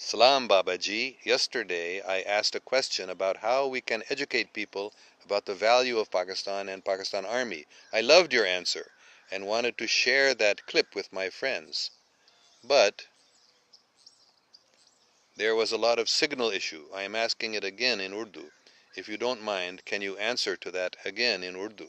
Salam Babaji, yesterday I asked a question about how we can educate people about the value of Pakistan and Pakistan Army. I loved your answer and wanted to share that clip with my friends. But there was a lot of signal issue. I am asking it again in Urdu. If you don't mind, can you answer to that again in Urdu?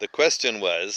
The question was,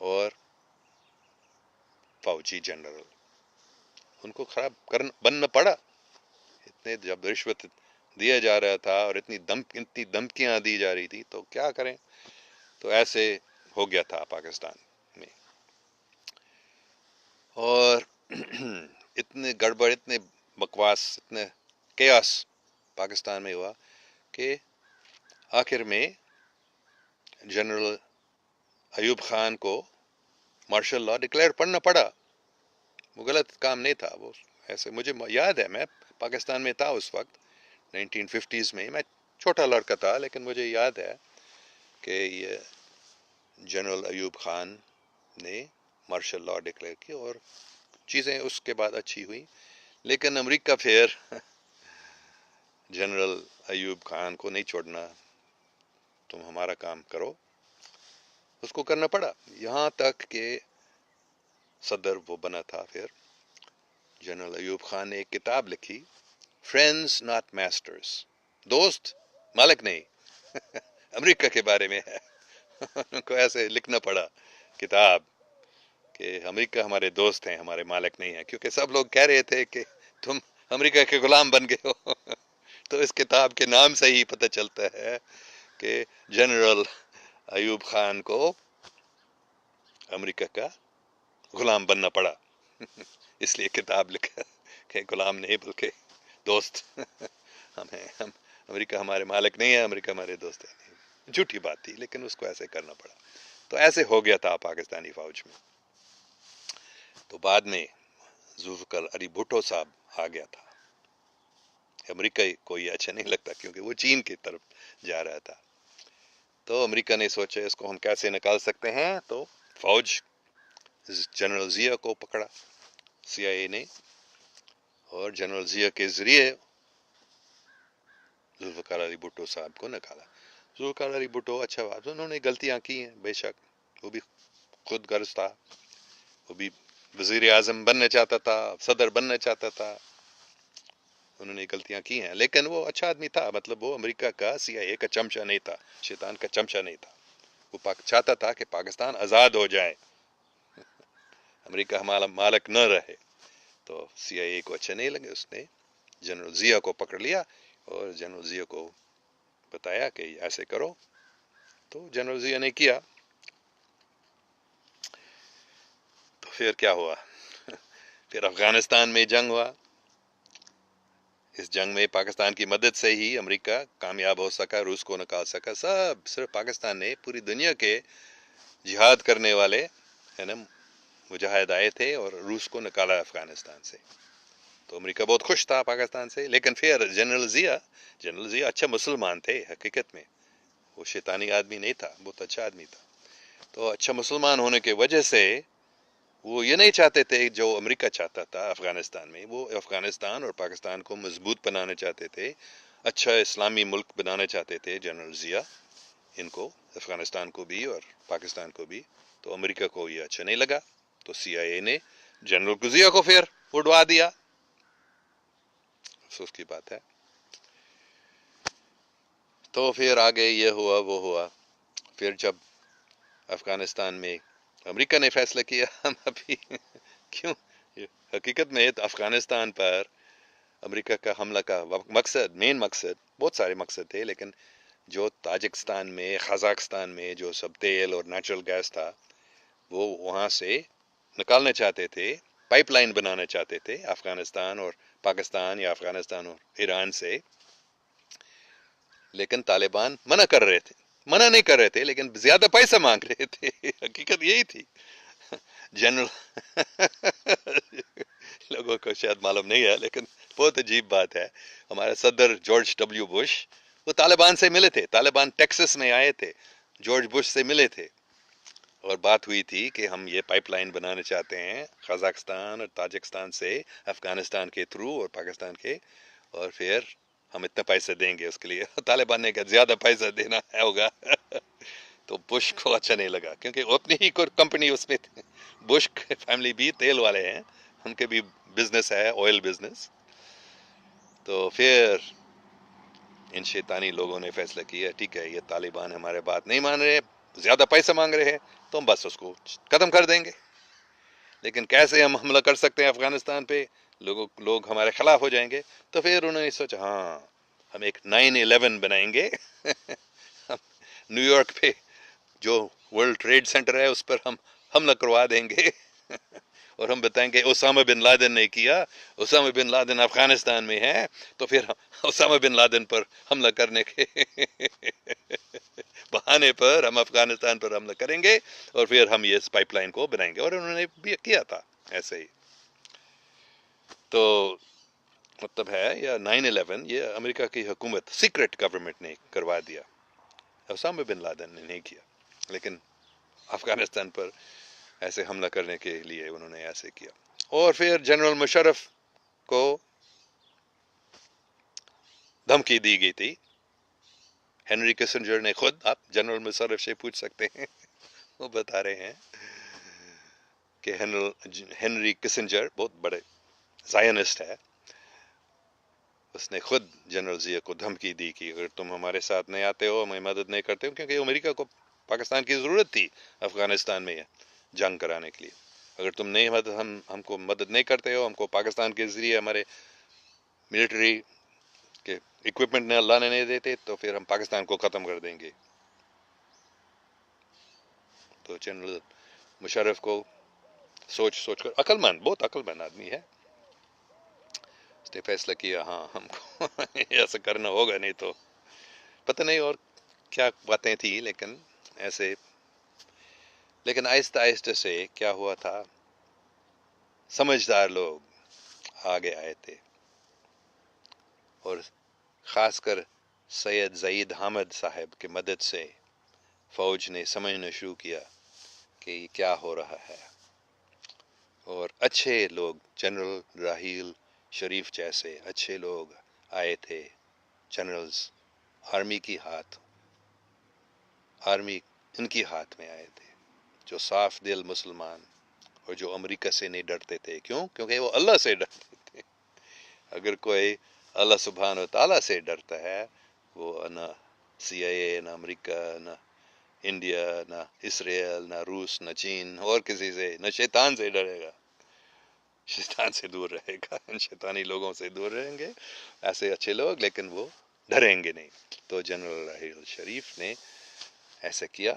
اور فوجی general, ان کو خراب بننا پڑا. اتنے جب رشوت دیا جا رہا تھا اور اتنی دھمکیاں دی جا رہی تھی تو کیا کریں. تو ایسے ہو گیا تھا پاکستان میں. اور اتنے گڑبڑ، اتنے بکواس، اتنے کیاس پاکستان میں ہوا کہ آخر میں جنرل ایوب خان کو مارشل لا ڈکلیئر پڑھنا پڑا. وہ غلط کام نہیں تھا. وہ ایسے مجھے یاد ہے، میں پاکستان میں تھا اس وقت 1950s میں. میں چھوٹا لڑکا تھا لیکن مجھے یاد ہے کہ یہ جنرل ایوب خان نے مارشل لا ڈکلیئر کی اور چیزیں اس کے بعد اچھی ہوئی. لیکن امریکہ پھر جنرل ایوب خان کو نہیں چھوڑنا، تم ہمارا کام کرو. اس کو کرنا پڑا یہاں تک کہ صدر وہ بنا تھا. پھر جنرل ایوب خان نے ایک کتاب لکھی، فرینڈز ناٹ ماسٹرز، دوست مالک نہیں. امریکہ کے بارے میں ہے. ان کو ایسے لکھنا پڑا کتاب کہ امریکہ ہمارے دوست ہیں، ہمارے مالک نہیں ہیں، کیونکہ سب لوگ کہہ رہے تھے کہ تم امریکہ کے غلام بن گئے ہو. تو اس کتاب کے نام سے ہی پتہ چلتا ہے کہ جنرل ایوب خان کو امریکہ کا غلام بننا پڑا. اس لیے کتاب لکھا کہ غلام نہیں بلکہ دوست. ہم امریکہ ہمارے مالک نہیں ہے، امریکہ ہمارے دوست ہے. جھوٹی بات تھی لیکن اس کو ایسے کرنا پڑا. تو ایسے ہو گیا تھا پاکستانی فوج میں. تو بعد میں ذوالفقار علی بھٹو صاحب آ گیا تھا. امریکہ کو یہ اچھا نہیں لگتا کیونکہ وہ چین کی طرف جا رہا تھا. تو امریکہ نے سوچا اس کو ہم کیسے نکال سکتے ہیں. تو فوج جنرل ضیاء کو پکڑا CIA نے، اور جنرل ضیاء کے ذریعے ذوالفقار علی بھٹو صاحب کو نکالا. ذوالفقار علی بھٹو اچھا بات، انہوں نے غلطیاں کی ہیں بے شک. وہ بھی خود غرض تھا، وہ بھی وزیر اعظم بننا چاہتا تھا، صدر بننا چاہتا تھا. انہوں نے غلطیاں کی ہیں لیکن وہ اچھا آدمی تھا. مطلب وہ امریکہ کا CIA کا چمچہ نہیں تھا، شیطان کا چمچہ نہیں تھا. وہ چاہتا تھا کہ پاکستان آزاد ہو جائے، امریکہ ہمارا مالک نہ رہے. تو CIA کو اچھا نہیں لگے. اس نے جنرل ضیاء کو پکڑ لیا اور جنرل ضیاء کو بتایا کہ ایسے کرو. تو جنرل ضیاء نے کیا. تو پھر کیا ہوا؟ پھر افغانستان میں جنگ ہوا. اس جنگ میں پاکستان کی مدد سے ہی امریکہ کامیاب ہو سکا، روس کو نکال سکا. سب صرف پاکستان نے، پوری دنیا کے جہاد کرنے والے ہے نا مجاہد آئے تھے اور روس کو نکالا افغانستان سے. تو امریکہ بہت خوش تھا پاکستان سے. لیکن پھر جنرل ضیاء اچھا مسلمان تھے حقیقت میں. وہ شیطانی آدمی نہیں تھا، بہت اچھا آدمی تھا. تو اچھا مسلمان ہونے کی وجہ سے وہ یہ نہیں چاہتے تھے جو امریکہ چاہتا تھا افغانستان میں. وہ افغانستان اور پاکستان کو مضبوط بنانا چاہتے تھے، اچھا اسلامی ملک بنانا چاہتے تھے جنرل ضیاء، ان کو افغانستان کو بھی اور پاکستان کو بھی. تو امریکہ کو یہ اچھا نہیں لگا. تو CIA نے جنرل ضیاء کو پھر اڑوا دیا. افسوس کی بات ہے. تو پھر آگے یہ ہوا وہ ہوا. پھر جب افغانستان میں امریکہ نے فیصلہ کیا ہم ابھی کیوں، حقیقت میں افغانستان پر امریکہ کا حملہ کا مین مقصد، بہت سارے مقصد تھے، لیکن جو تاجکستان میں، قزاقستان میں جو سب تیل اور نیچرل گیس تھا وہ وہاں سے نکالنا چاہتے تھے. پائپ لائن بنانا چاہتے تھے افغانستان اور پاکستان یا افغانستان اور ایران سے. لیکن طالبان منع نہیں کر رہے تھے لیکن زیادہ پیسہ مانگ رہے تھے. حقیقت یہی تھی. جنرل لوگوں کو شاید معلوم نہیں ہے لیکن بہت عجیب بات ہے. ہمارے صدر جارج W بش وہ طالبان سے ملے تھے. طالبان ٹیکسس میں آئے تھے، جارج بش سے ملے تھے اور بات ہوئی تھی کہ ہم یہ پائپ لائن بنانا چاہتے ہیں قزاقستان اور تاجکستان سے افغانستان کے تھرو اور پاکستان کے، اور پھر ہم اتنا پیسہ دیں گے اس کے لیے. طالبان نے کہا زیادہ پیسہ دینا ہوگا. تو بش کو اچھا نہیں لگا کیونکہ اپنی ہی کمپنی اس میں تھی. بش فیملی بھی تیل والے ہیں، ان کے بھی بزنس ہے، آئل بزنس. تو پھر ان شیطانی لوگوں نے فیصلہ کیا ٹھیک ہے یہ طالبان ہمارے بات نہیں مان رہے، زیادہ پیسہ مانگ رہے ہیں تو ہم بس اس کو ختم کر دیں گے. لیکن کیسے ہم حملہ کر سکتے ہیں افغانستان پہ، لوگ ہمارے خلاف ہو جائیں گے. تو پھر انہوں نے سوچا ہاں ہم ایک 9/11 بنائیں گے. نیو یارک پہ جو ورلڈ ٹریڈ سینٹر ہے اس پر ہم حملہ کروا دیں گے. اور ہم بتائیں گے اسامہ بن لادن نے کیا، اسامہ بن لادن افغانستان میں ہے، تو پھر ہم اسامہ بن لادن پر حملہ کرنے کے بہانے پر ہم افغانستان پر حملہ کریں گے اور پھر ہم یہ اس پائپ لائن کو بنائیں گے. اور انہوں نے بھی کیا تھا ایسے ہی. تو مطلب ہے یہ 9/11 یہ امریکہ کی حکومت سیکرٹ گورنمنٹ نے کروا دیا، اسامہ بن لادن نے نہیں کیا. لیکن افغانستان پر ایسے حملہ کرنے کے لیے انہوں نے ایسے کیا. اور پھر جنرل مشرف کو دھمکی دی گئی تھی. ہنری کسنجر نے خود، آپ جنرل مشرف سے پوچھ سکتے ہیں، وہ بتا رہے ہیں کہ ہنری کسنجر بہت بڑے زائنسٹ ہے. اس نے خود جنرل ضیاء کو دھمکی دی کہ اگر تم ہمارے ساتھ نہیں آتے ہو، ہمیں مدد نہیں کرتے ہو، کیونکہ امریکہ کو پاکستان کی ضرورت تھی افغانستان میں جنگ کرانے کے لیے. اگر تم نہیں ہم کو مدد نہیں کرتے ہو، ہم کو پاکستان کے ذریعے ہمارے ملٹری کے اکوپمنٹ نہ لانے نہیں دیتے، تو پھر ہم پاکستان کو ختم کر دیں گے. تو جنرل مشرف کو سوچ کر، عقل مند، بہت عقل مند آدمی ہے، اس نے فیصلہ کیا ہاں ہم کو ایسا کرنا ہوگا، نہیں تو پتہ نہیں اور کیا باتیں تھی. لیکن آہستہ آہستہ سے کیا ہوا تھا، سمجھدار لوگ آگے آئے تھے، اور خاص کر سید زید حامد صاحب کی مدد سے فوج نے سمجھنا شروع کیا کہ یہ کیا ہو رہا ہے. اور اچھے لوگ، جنرل راحیل شریف جیسے اچھے لوگ آئے تھے، جنرلز، آرمی ان کی ہاتھ میں آئے تھے، جو صاف دل مسلمان اور جو امریکہ سے نہیں ڈرتے تھے. کیونکہ وہ اللہ سے ڈرتے تھے. اگر کوئی اللہ سبحانہ و تعالیٰ سے ڈرتا ہے، وہ نہ CIA، نہ امریکہ، نہ انڈیا، نہ اسرائیل، نہ روس، نہ چین اور کسی سے، نہ شیطان سے ڈرے گا. شیطان سے دور رہے گا، شیطانی لوگوں سے دور رہیں گے ایسے اچھے لوگ، لیکن وہ ڈریں گے نہیں. تو جنرل راحیل شریف نے ایسا کیا.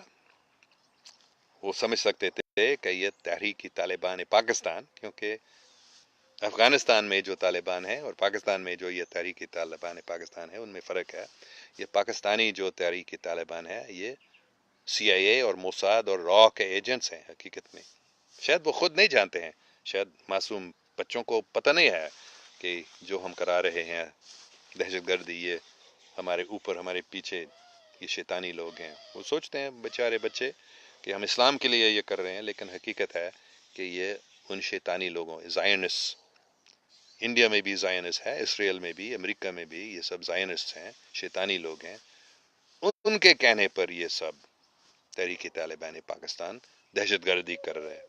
وہ سمجھ سکتے تھے کہ یہ تحریک طالبان پاکستان، کیونکہ افغانستان میں جو طالبان ہیں اور پاکستان میں جو یہ تحریک طالبان پاکستان ہے، ان میں فرق ہے. یہ پاکستانی جو تحریک طالبان ہے، یہ CIA اور موساد اور را کے ایجنٹس ہیں حقیقت میں. شاید وہ خود نہیں جانتے ہیں، شاید معصوم بچوں کو پتہ نہیں ہے کہ جو ہم کرا رہے ہیں دہشت گردی، یہ ہمارے اوپر، ہمارے پیچھے یہ شیطانی لوگ ہیں. وہ سوچتے ہیں بیچارے بچے کہ ہم اسلام کے لیے یہ کر رہے ہیں، لیکن حقیقت ہے کہ یہ ان شیطانی لوگوں، زائنس، انڈیا میں بھی زائنس ہے، اسرائیل میں بھی، امریکہ میں بھی، یہ سب زائنسٹ ہیں، شیطانی لوگ ہیں. ان کے کہنے پر یہ سب تحریک طالبان پاکستان دہشت گردی کر رہے.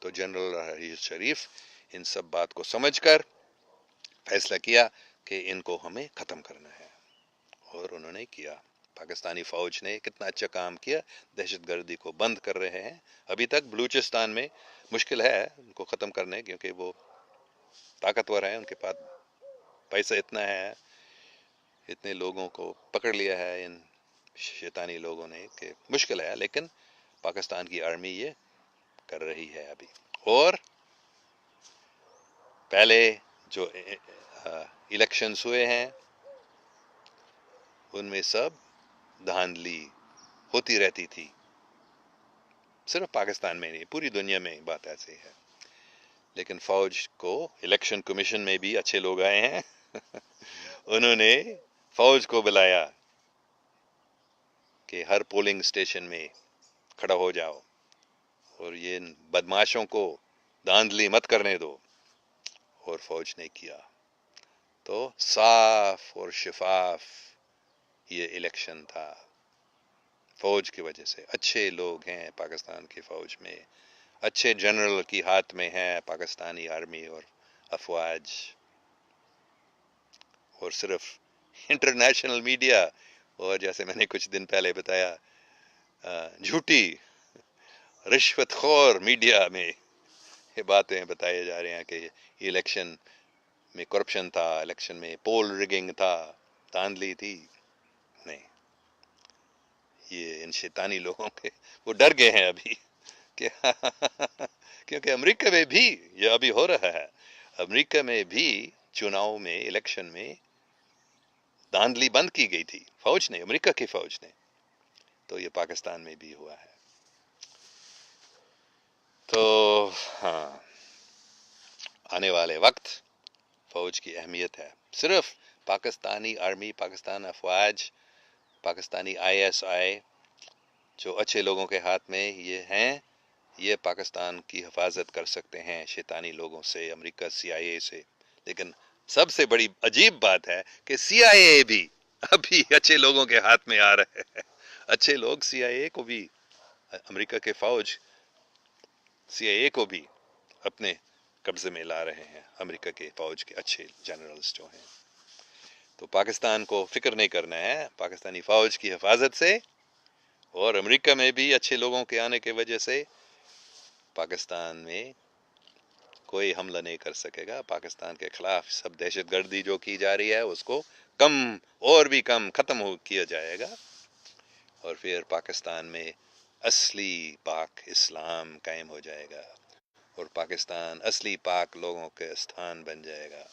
تو جنرل راحیل شریف ان سب بات کو سمجھ کر فیصلہ کیا کہ ان کو ہمیں ختم کرنا ہے، اور انہوں نے کیا. پاکستانی فوج نے کتنا اچھا کام کیا، دہشت گردی کو بند کر رہے ہیں. ابھی تک بلوچستان میں مشکل ہے ان کو ختم کرنے، کیونکہ وہ طاقتور ہیں، ان کے پاس پیسہ اتنا ہے، اتنے لوگوں کو پکڑ لیا ہے ان شیطانی لوگوں نے کہ مشکل ہے. لیکن پاکستان کی آرمی یہ کر رہی ہے ابھی. اور پہلے جو الیکشنز ہوئے ہیں ان میں سب دھاندلی ہوتی رہتی تھی، صرف پاکستان میں نہیں، پوری دنیا میں بات ایسی ہے. لیکن فوج کو، الیکشن کمیشن میں بھی اچھے لوگ آئے ہیں انہوں نے فوج کو بلایا کہ ہر پولنگ اسٹیشن میں کھڑا ہو جاؤ اور یہ بدماشوں کو دھاندلی مت کرنے دو. اور فوج نے کیا. تو صاف اور شفاف یہ الیکشن تھا فوج کی وجہ سے. اچھے لوگ ہیں پاکستان کی فوج میں، اچھے جنرل کی ہاتھ میں ہے پاکستانی آرمی اور افواج. اور صرف انٹرنیشنل میڈیا، اور جیسے میں نے کچھ دن پہلے بتایا جھوٹی رشوت خور میڈیا میں یہ باتیں بتائے جا رہے ہیں کہ الیکشن میں کرپشن تھا، الیکشن میں پول ریگنگ تھا، دھاندلی تھی. نہیں، یہ ان شیطانی لوگوں کے وہ ڈر گئے ہیں ابھی کہ کیونکہ امریکہ میں بھی یہ ابھی ہو رہا ہے. امریکہ میں بھی چناؤ میں، الیکشن میں دھاندلی بند کی گئی تھی، فوج نے، امریکہ کی فوج نے. تو یہ پاکستان میں بھی ہوا ہے. تو ہاں، آنے والے وقت فوج کی اہمیت ہے. صرف پاکستانی آرمی، پاکستان افواج، پاکستانی آئی ایس آئی جو اچھے لوگوں کے ہاتھ میں یہ ہیں، یہ پاکستان کی حفاظت کر سکتے ہیں شیطانی لوگوں سے، امریکہ سی آئی اے سے. لیکن سب سے بڑی عجیب بات ہے کہ سی آئی اے بھی ابھی اچھے لوگوں کے ہاتھ میں آ رہے ہیں. اچھے لوگ سی آئی اے کو بھی، امریکہ کے فوج سی آئی اے کو بھی اپنے قبضے میں لا رہے ہیں، امریکہ کے فوج کے اچھے جنرلز جو ہیں. تو پاکستان کو فکر نہیں کرنا ہے پاکستانی فوج کی حفاظت سے، اور امریکہ میں بھی اچھے لوگوں کے آنے کی وجہ سے پاکستان میں کوئی حملہ نہیں کر سکے گا. پاکستان کے خلاف سب دہشت گردی جو کی جا رہی ہے اس کو کم، اور بھی کم، ختم کیا جائے گا. اور پھر پاکستان میں اصلی پاک اسلام قائم ہو جائے گا، اور پاکستان اصلی پاک لوگوں کے استھان بن جائے گا.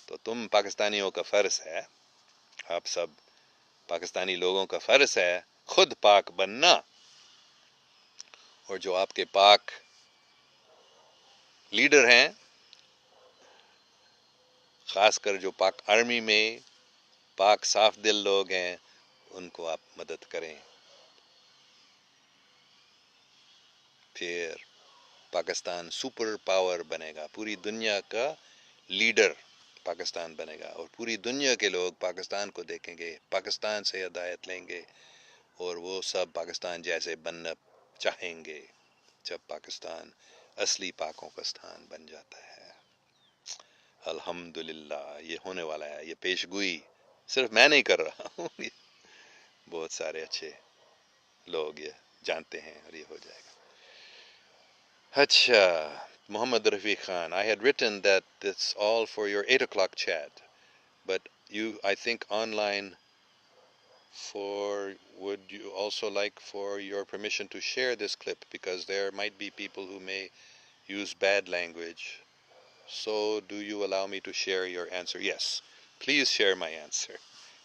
تو تم پاکستانیوں کا فرض ہے، آپ سب پاکستانی لوگوں کا فرض ہے خود پاک بننا. اور جو آپ کے پاک لیڈر ہیں، خاص کر جو پاک آرمی میں پاک صاف دل لوگ ہیں، ان کو آپ مدد کریں. پھر پاکستان سپر پاور بنے گا، پوری دنیا کا لیڈر پاکستان بنے گا، اور پوری دنیا کے لوگ پاکستان کو دیکھیں گے، پاکستان سے ہدایت لیں گے، اور وہ سب پاکستان جیسے بننا چاہیں گے جب پاکستان اصلی پاکوں کا استھان بن جاتا ہے. الحمدللہ یہ ہونے والا ہے. یہ پیش گوئی صرف میں نہیں کر رہا ہوں، بہت سارے اچھے لوگ یہ جانتے ہیں، اور یہ ہو جائے گا. اچھا، محمد رفیق Khan, I had written that that's all for your 8 o'clock chat, but you, I think online would you also like for your permission to share this clip, because there might be people who may use bad language. So do you allow me to share your answer? Yes, please share my answer.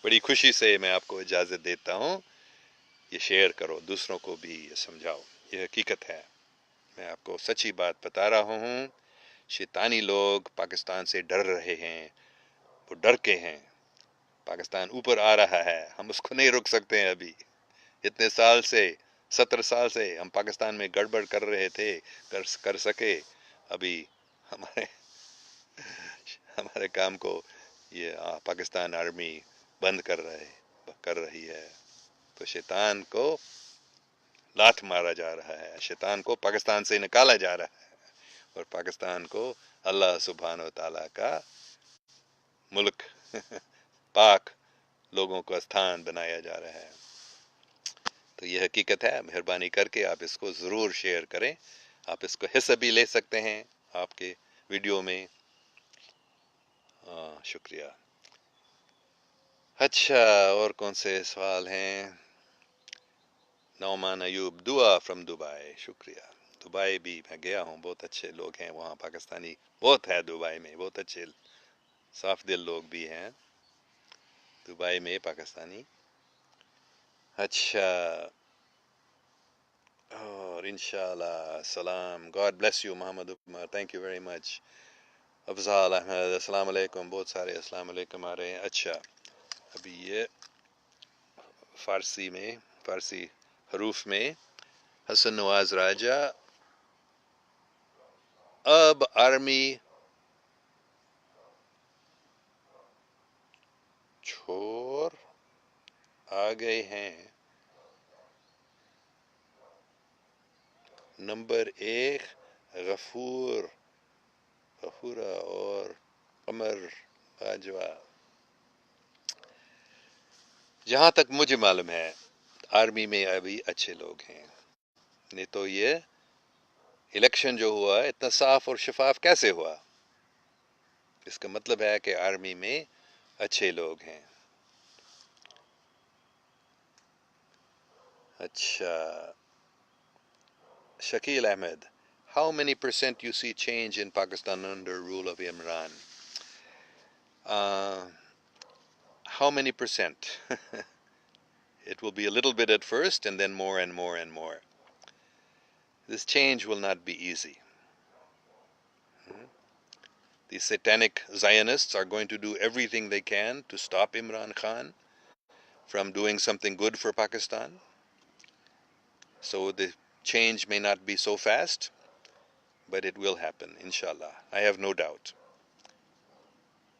بڑی خوشی سے میں آپ کو اجازت دیتا ہوں، یہ شیئر کرو، دوسروں کو بھی یہ سمجھاؤ. یہ حقیقت ہے، میں آپ کو سچی بات بتا رہا ہوں. شیطانی لوگ پاکستان سے ڈر رہے ہیں، وہ ڈر کے ہیں. پاکستان اوپر آ رہا ہے، ہم اس کو نہیں روک سکتے ہیں. ابھی اتنے سال سے، 70 سال سے ہم پاکستان میں گڑبڑ کر رہے تھے، کر سکے. ابھی ہمارے کام کو یہ پاکستان آرمی بند کر رہی ہے. تو شیطان کو لات مارا جا رہا ہے، شیطان کو پاکستان سے نکالا جا رہا ہے، اور پاکستان کو اللہ سبحانہ و تعالیٰ کا ملک پاک لوگوں کا استھان بنایا جا رہا ہے. تو یہ حقیقت ہے. مہربانی کر کے آپ اس کو ضرور شیئر کریں. آپ اس کو حصہ بھی لے سکتے ہیں آپ کے ویڈیو میں. شکریہ. اچھا، اور کون سے سوال ہیں؟ نعمان ایوب، دعا فرام دبئی. شکریہ. دبئی بھی میں گیا ہوں، بہت اچھے لوگ ہیں وہاں، پاکستانی بہت ہے دبئی میں، بہت اچھے صاف دل لوگ بھی ہیں دبئی میں پاکستانی. اچھا، اور انشاءاللہ سلام. God bless you Muhammad Umar, thank you very much. Afzal Ahmed, السلام علیکم. بہت سارے السلام علیکم آ رہے ہیں. اچھا، ابھی یہ فارسی حروف میں حسن نواز راجہ، اب آرمی چھوڑ آ گئے ہیں. نمبر 1 غفورہ اور قمر باجوہ. جہاں تک مجھے معلوم ہے آرمی میں ابھی اچھے لوگ ہیں، نہیں تو یہ الیکشن جو ہوا اتنا صاف اور شفاف کیسے ہوا؟ اس کا مطلب ہے کہ آرمی میں اچھے لوگ ہیں. اچھا، Shakeel Ahmad, how many percent you see change in Pakistan under rule of Imran? Uh, how many percent? It will be a little bit at first and then more and more and more. This change will not be easy. The satanic Zionists are going to do everything they can to stop Imran Khan from doing something good for Pakistan. So the change may not be so fast, but it will happen, inshallah. I have no doubt.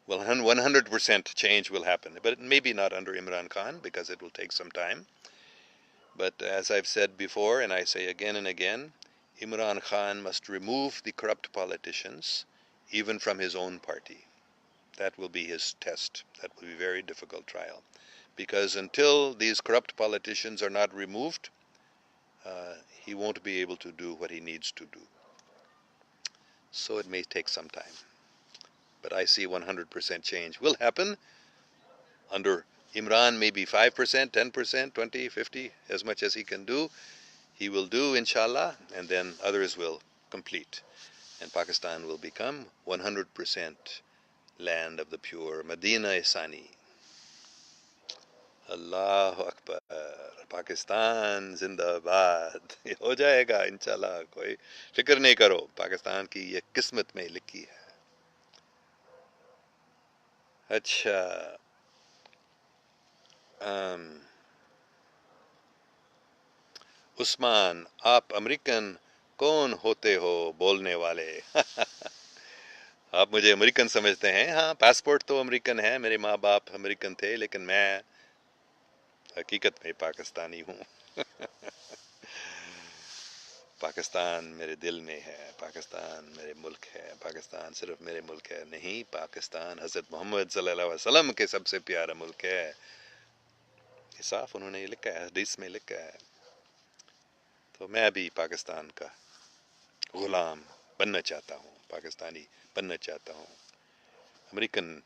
Well, 100% change will happen, but maybe not under Imran Khan because it will take some time. But as I've said before, and I say again and again, Imran Khan must remove the corrupt politicians, even from his own party. That will be his test. That will be a very difficult trial. Because until these corrupt politicians are not removed, he won't be able to do what he needs to do. So it may take some time. But I see 100% change will happen. Under Imran, maybe 5%, 10%, 20, 50, as much as he can do, he will do, inshallah, and then others will complete. And Pakistan will become 100% land of the pure, Medina Sani. Allahu Akbar, Pakistan زندہ باد. ہو جائے گا انشاءاللہ، کوئی فکر نہیں کرو، پاکستان کی یہ قسمت میں لکھی ہے. اچھا، عثمان، آپ امریکن کون ہوتے ہو بولنے والے؟ آپ مجھے امریکن سمجھتے ہیں؟ ہاں، پاسپورٹ تو امریکن ہے، میرے ماں باپ امریکن تھے، لیکن میں حقیقت میں پاکستانی ہوں. پاکستان میرے دل میں ہے، پاکستان میرے ملک ہے، پاکستان صرف میرے ملک ہے نہیں، پاکستان حضرت محمد صلی اللہ علیہ وسلم کے سب سے پیارا ملک ہے. صاف انہوں نے یہ لکھا ہے، حدیث میں لکھا ہے. تو میں بھی پاکستان کا غلام بننا چاہتا ہوں، پاکستانی بننا چاہتا ہوں. امریکن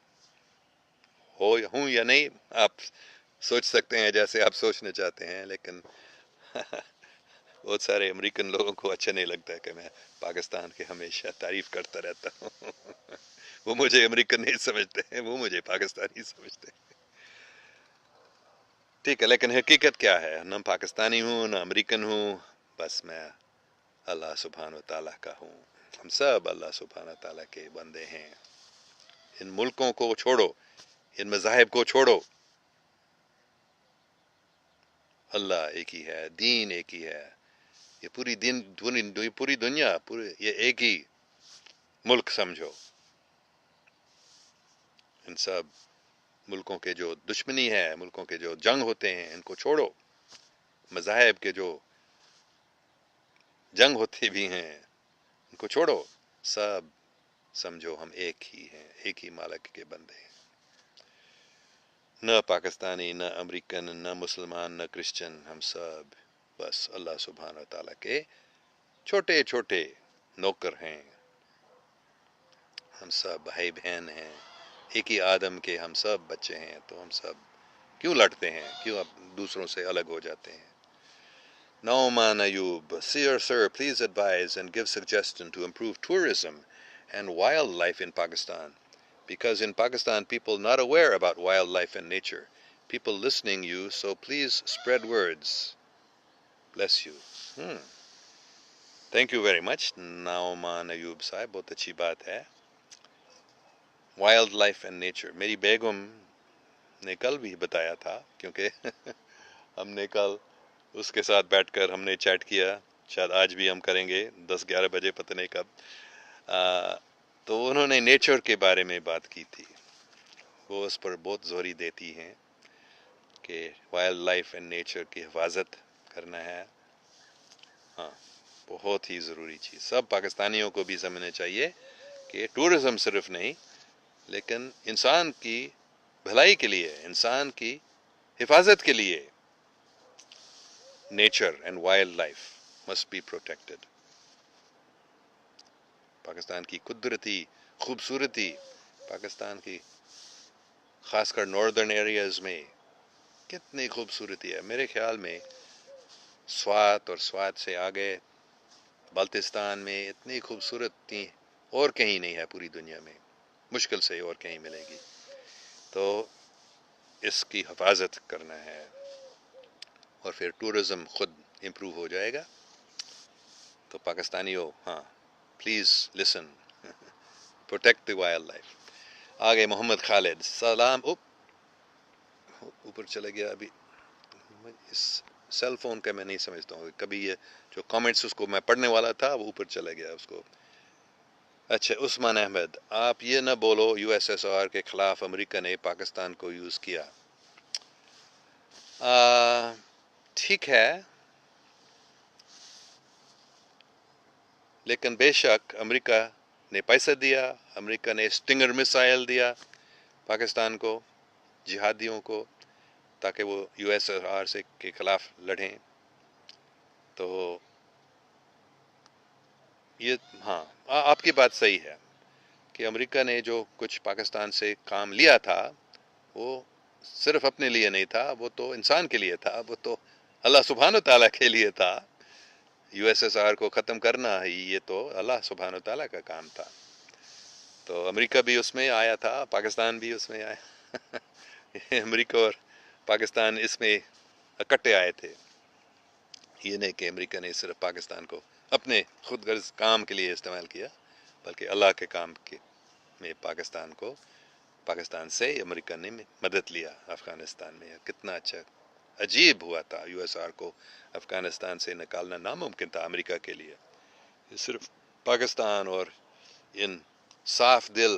ہوں یا نہیں، آپ سوچ سکتے ہیں جیسے آپ سوچنا چاہتے ہیں، لیکن بہت سارے امریکن لوگوں کو اچھا نہیں لگتا ہے کہ میں پاکستان کے ہمیشہ تعریف کرتا رہتا ہوں. وہ مجھے امریکن نہیں سمجھتے ہیں، وہ مجھے پاکستانی سمجھتے ہیں. ٹھیک ہے، لیکن حقیقت کیا ہے؟ نہ پاکستانی ہوں نہ امریکن ہوں، بس میں اللہ سبحانہ و تعالیٰ کا ہوں. ہم سب اللہ سبحانہ و تعالیٰ کے بندے ہیں. ان ملکوں کو چھوڑو، ان مذاہب کو چھوڑو، اللہ ایک ہی ہے، دین ایک ہی ہے. یہ پوری دنیا یہ ایک ہی ملک سمجھو. ان سب ملکوں کے جو دشمنی ہے، ملکوں کے جو جنگ ہوتے ہیں، ان کو چھوڑو. مذاہب کے جو جنگ ہوتے بھی ہیں، ان کو چھوڑو. سب سمجھو ہم ایک ہی ہیں، ایک ہی مالک کے بندے ہیں. نہ پاکستانی، نہ امریکن، نہ مسلمان، نہ کرسچن، ہم سب بس اللہ سبحانہ تعالیٰ کے چھوٹے چھوٹے نوکر ہیں. ہم سب بھائی بہن ہیں، ایک ہی آدم کے ہم سب بچے ہیں. تو ہم سب کیوں لڑتے ہیں؟ کیوں اب دوسروں سے الگ ہو جاتے ہیں؟ Nauman Ayub, Sir, please advise and give suggestion to improve tourism and wildlife in Pakistan. Because in Pakistan, people not aware about wildlife and nature. People listening you, so please spread words. Bless you. Thank you very much, Nauman Ayub Sahib. بہت اچھی بات ہے. Wild life and nature میری بیگم نے کل بھی بتایا تھا، کیونکہ ہم نے کل اس کے ساتھ بیٹھ کر ہم نے چیٹ کیا. شاید آج بھی ہم کریں گے 10-11 بجے، پتہ نہیں کب. تو انہوں نے نیچر کے بارے میں بات کی تھی. وہ اس پر بہت زوری دیتی ہیں کہ وائلڈ لائف اینڈ نیچر کی حفاظت کرنا ہے. ہاں، بہت ہی ضروری چیز. سب پاکستانیوں کو بھی سمجھنا چاہیے کہ ٹورزم صرف نہیں، لیکن انسان کی بھلائی کے لیے، انسان کی حفاظت کے لیے nature and wildlife must be protected. Pakistan کی قدرتی خوبصورتی، پاکستان کی خاص کر ناردرن ایریاز میں کتنی خوبصورتی ہے. میرے خیال میں سوات اور سوات سے آگے بلتستان میں اتنی خوبصورتی اور کہیں نہیں ہے پوری دنیا میں، مشکل سے اور کہیں ملے گی. تو اس کی حفاظت کرنا ہے اور پھر ٹورزم خود امپروو ہو جائے گا. تو پاکستانیوں، ہاں please listen, protect the wildlife. آگے محمد خالد، سلام. اوپر چلا گیا ابھی. اس سیل فون کا میں نہیں سمجھتا ہوں، کبھی یہ جو کامنٹس اس کو میں پڑھنے والا تھا وہ اوپر چلا گیا اس کو. اچھا عثمان احمد، آپ یہ نہ بولو یو ایس ایس آر کے خلاف امریکہ نے پاکستان کو یوز کیا. ٹھیک ہے، لیکن بے شک امریکہ نے پیسہ دیا، امریکہ نے اسٹنگر میسائل دیا پاکستان کو، جہادیوں کو، تاکہ وہ یو ایس ایس آر سے کے خلاف لڑیں. تو یہ ہاں آپ کی بات صحیح ہے کہ امریکہ نے جو کچھ پاکستان سے کام لیا تھا وہ صرف اپنے لیے نہیں تھا، وہ تو انسان کے لیے تھا، وہ تو اللہ سبحانہ و تعالیٰ کے لیے تھا. یو ایس ایس آر کو ختم کرنا ہی یہ تو اللہ سبحانہ و تعالیٰ کا کام تھا. تو امریکہ بھی اس میں آیا تھا، پاکستان بھی اس میں آیا. امریکہ اور پاکستان اس میں اکٹھے آئے تھے. یہ نہیں کہ امریکہ نے صرف پاکستان کو اپنے خود غرض کام کے لیے استعمال کیا، بلکہ اللہ کے کام کے میں پاکستان سے امریکہ نے مدد لیا افغانستان میں. کتنا اچھا عجیب ہوا تھا، یو ایس آر کو افغانستان سے نکالنا ناممکن تھا امریکہ کے لیے. یہ صرف پاکستان اور ان صاف دل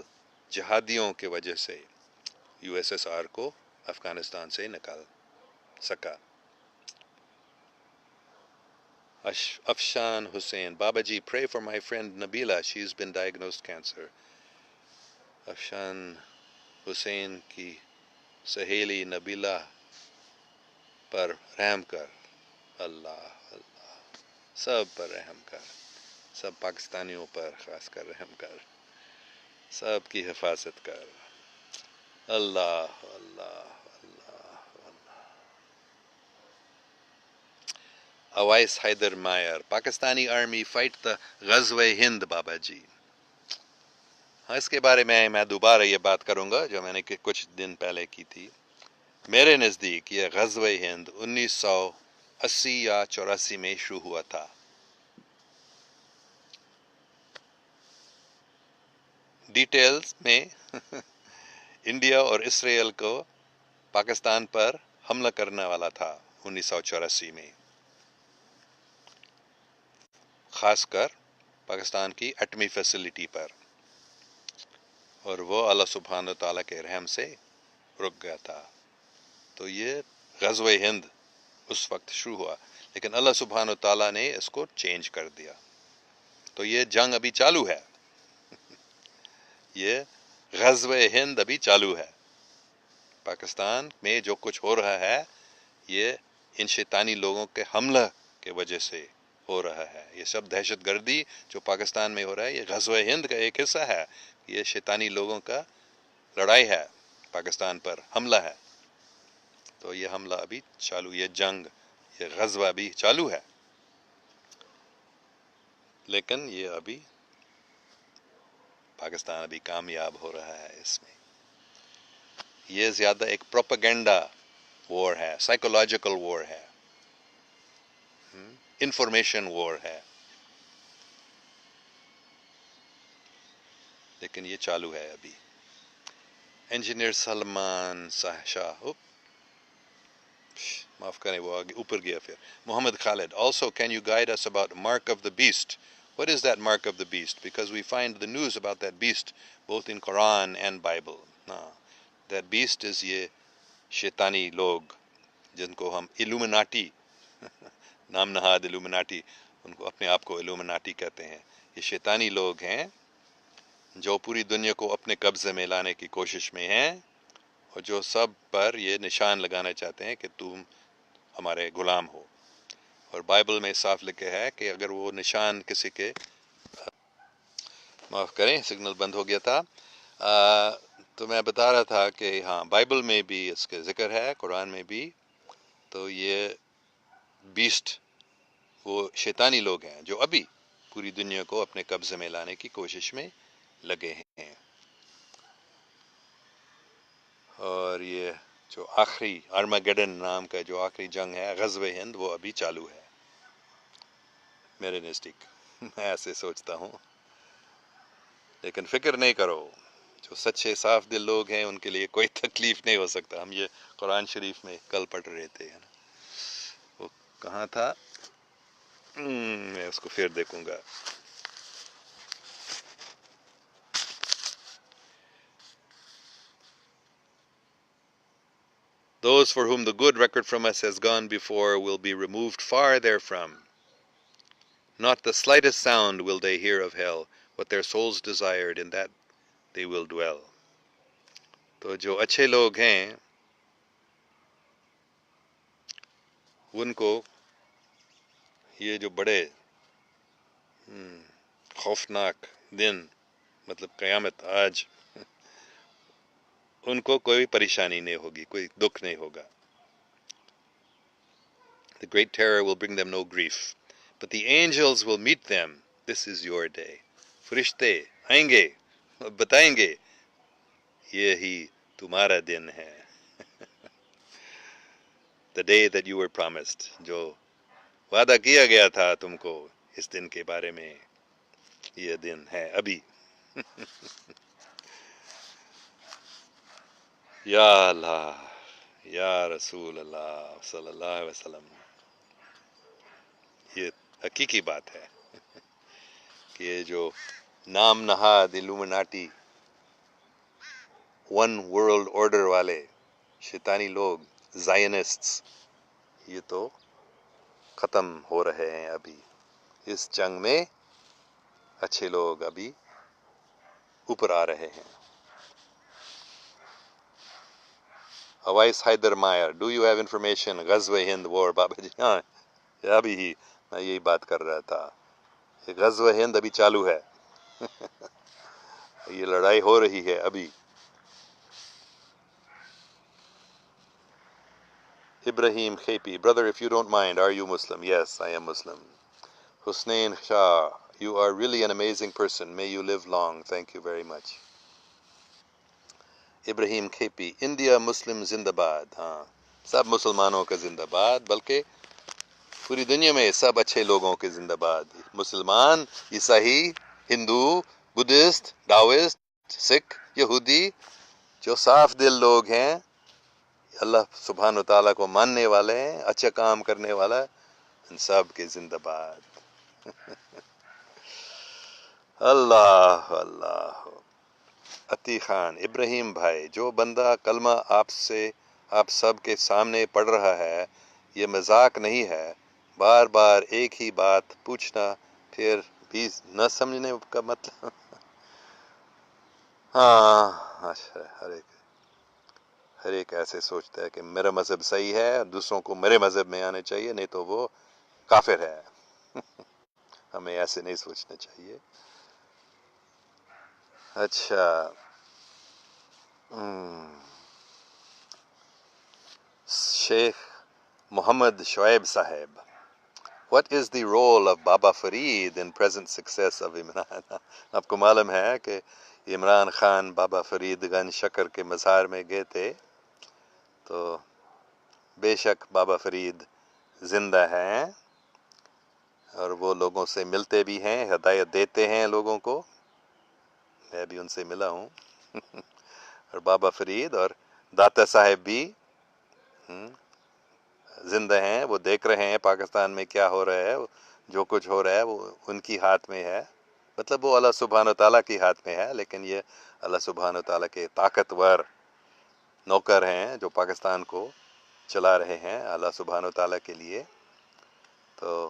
جہادیوں کی وجہ سے یو ایس ایس آر کو افغانستان سے نکال سکا. افشان حسین، بابا جی pray for my friend Nabila, she's been diagnosed cancer. افشان حسین کی سہیلی نبیلہ پر رحم کر، اللہ اللہ سب پر رحم کر، سب پاکستانیوں پر خاص کر رحم کر، سب کی حفاظت کر. اللہ اللہ اللہ اللہ. اوائس حیدر مائر، پاکستانی آرمی فائٹ دا غزوہ ہند. بابا جی ہاں، اس کے بارے میں دوبارہ یہ بات کروں گا جو میں نے کچھ دن پہلے کی تھی. میرے نزدیک یہ غزوہ ہند 1980 یا 84 میں شروع ہوا تھا. ڈیٹیلز میں انڈیا اور اسرائیل کو پاکستان پر حملہ کرنے والا تھا 1984 میں، خاص کر پاکستان کی ایٹمی فیسلٹی پر، اور وہ اللہ سبحانہ تعالیٰ کے رحم سے رک گیا تھا. تو یہ غزوہ ہند اس وقت شروع ہوا، لیکن اللہ سبحانہ تعالیٰ نے اس کو چینج کر دیا. تو یہ جنگ ابھی چالو ہے، یہ غزوہ ہند ابھی چالو ہے. پاکستان میں جو کچھ ہو رہا ہے یہ ان شیطانی لوگوں کے حملہ کی وجہ سے ہو رہا ہے. یہ سب دہشت گردی جو پاکستان میں ہو رہا ہے یہ غزوہ ہند کا ایک حصہ ہے. یہ شیطانی لوگوں کا لڑائی ہے، پاکستان پر حملہ ہے. تو یہ حملہ ابھی چالو، یہ جنگ، یہ غزوہ ابھی چالو ہے، لیکن یہ ابھی پاکستان ابھی کامیاب ہو رہا ہے اس میں. یہ زیادہ ایک پروپیگنڈا وار ہے، سائیکولوجیکل وار ہے، انفارمیشن وار ہے، لیکن یہ چالو ہے ابھی. انجینئر سلمان شاہ، معاف کریں وہ آگے اوپر گیا. پھر محمد خالد، also can you guide us about mark of the beast? What is that mark of the beast? Because we find the news about that beast both in Quran and Bible. That beast is یہ شیطانی لوگ جن کو ہم الومناٹی نام نہاد الومناٹی، ان کو اپنے آپ کو الومناٹی کہتے ہیں. یہ شیطانی لوگ ہیں جو پوری دنیا کو اپنے قبضے میں لانے کی کوشش میں ہیں، اور جو سب پر یہ نشان لگانا چاہتے ہیں کہ تم ہمارے غلام ہو. اور بائبل میں صاف لکھا ہے کہ اگر وہ نشان کسی کے، معاف کریں سگنل بند ہو گیا تھا، تو میں بتا رہا تھا کہ ہاں بائبل میں بھی اس کے ذکر ہے، قرآن میں بھی. تو یہ بیسٹ وہ شیطانی لوگ ہیں جو ابھی پوری دنیا کو اپنے قبضے میں لانے کی کوشش میں لگے ہیں. اور یہ جو آخری آرماگیڈن نام کا جو آخری جنگ ہے، غزوہ ہند، وہ ابھی چالو ہے میرے نزدیک. میں ایسے سوچتا ہوں. لیکن فکر نہیں کرو، جو سچے صاف دل لوگ ہیں ان کے لیے کوئی تکلیف نہیں ہو سکتا. ہم یہ قرآن شریف میں کل پڑھ رہے تھے نا، وہ کہاں تھا، میں اس کو پھر دیکھوں گا. Those for whom the good record from us has gone before will be removed far therefrom. Not the slightest sound will they hear of hell. What their souls desired, in that they will dwell. تو جو اچھے لوگ ہیں ان کو یہ جو بڑے خوفناک دن، مطلب قیامت، آج ان کو کوئی پریشانی نہیں ہوگی، کوئی دکھ نہیں ہوگا. The great terror will bring them no grief. But the angels will meet them. This is your day. فرشتے آئیں گے، بتائیں گے یہی تمہارا دن ہے. The day that you were promised. جو وعدہ کیا گیا تھا تم کو اس دن کے بارے میں، یہ دن ہے ابھی. یا اللہ، یا رسول اللہ صلی اللہ علیہ وسلم. یہ حقیقی بات ہے کہ یہ جو نام نہاد الومناٹی، ون ورلڈ آرڈر والے شیطانی لوگ، زائنسٹس، یہ تو ختم ہو رہے ہیں ابھی. اس جنگ میں اچھے لوگ ابھی اوپر آ رہے ہیں. اوائس حیدر مائر، ڈو یو ہیو انفارمیشن غزوہ ہند وار؟ بابا جی ہاں، ابھی ہی میں یہی بات کر رہا تھا. یہ غزوہ ہند ابھی چالو ہے. یہ لڑائی ہو رہی ہے ابھی. Ibrahim Khepi, brother, if you don't mind, are you Muslim? Yes, I am Muslim. Hussein Shah, you are really an amazing person. May you live long. Thank you very much. Ibrahim Khepi, India مسلم زندہ باد. ہاں، سب مسلمانوں کا زندہ باد، بلکہ پوری دنیا میں سب اچھے لوگوں کے زندہ باد. مسلمان، عیسائی، ہندو، بدھسٹ، ڈاوسٹ، سکھ، یہودی، جو صاف دل لوگ ہیں، اللہ سبحانہ و تعالیٰ کو ماننے والے ہیں، اچھا کام کرنے والا، ان سب کے زندہ باد. اللہ اللہ. عطی خان، ابراہیم بھائی، جو بندہ کلمہ آپ سب کے سامنے پڑھ رہا ہے، یہ مذاق نہیں ہے. بار بار ایک ہی بات پوچھنا پھر بھی نہ سمجھنے کا مطلب. ہاں، اچھا، ہر ایک ایسے سوچتا ہے کہ میرا مذہب صحیح ہے، دوسروں کو میرے مذہب میں آنے چاہیے، نہیں تو وہ کافر ہے. ہمیں ایسے نہیں سوچنا چاہیے. اچھا، شیخ محمد شعیب صاحب، what is the role of Baba Farid in present success of Imran? آپ کو معلوم ہے کہ عمران خان بابا فرید گنج شکر کے مزار میں گئے تھے، تو بے شک بابا فرید زندہ ہیں اور وہ لوگوں سے ملتے بھی ہیں، ہدایت دیتے ہیں لوگوں کو. میں بھی ان سے ملا ہوں. اور بابا فرید اور داتا صاحب بھی زندہ ہیں، وہ دیکھ رہے ہیں پاکستان میں کیا ہو رہا ہے. جو کچھ ہو رہا ہے وہ ان کی ہاتھ میں ہے، مطلب وہ اللہ سبحانہ و تعالیٰ کی ہاتھ میں ہے، لیکن یہ اللہ سبحانہ و تعالیٰ کے طاقتور نوکر ہیں جو پاکستان کو چلا رہے ہیں اللہ سبحانہ و تعالیٰ کے لیے. تو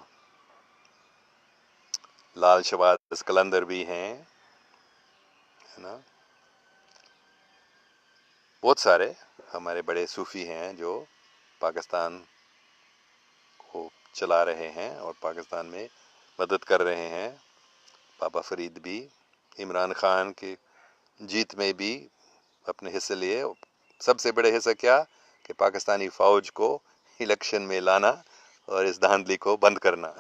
لال شہباز قلندر بھی ہیں، ہے نا. بہت سارے ہمارے بڑے صوفی ہیں جو پاکستان کو چلا رہے ہیں اور پاکستان میں مدد کر رہے ہیں. بابا فرید بھی عمران خان کی جیت میں بھی اپنے حصے لیے. سب سے بڑے حصہ کیا کہ پاکستانی فوج کو الیکشن میں لانا اور اس دھاندلی کو بند کرنا.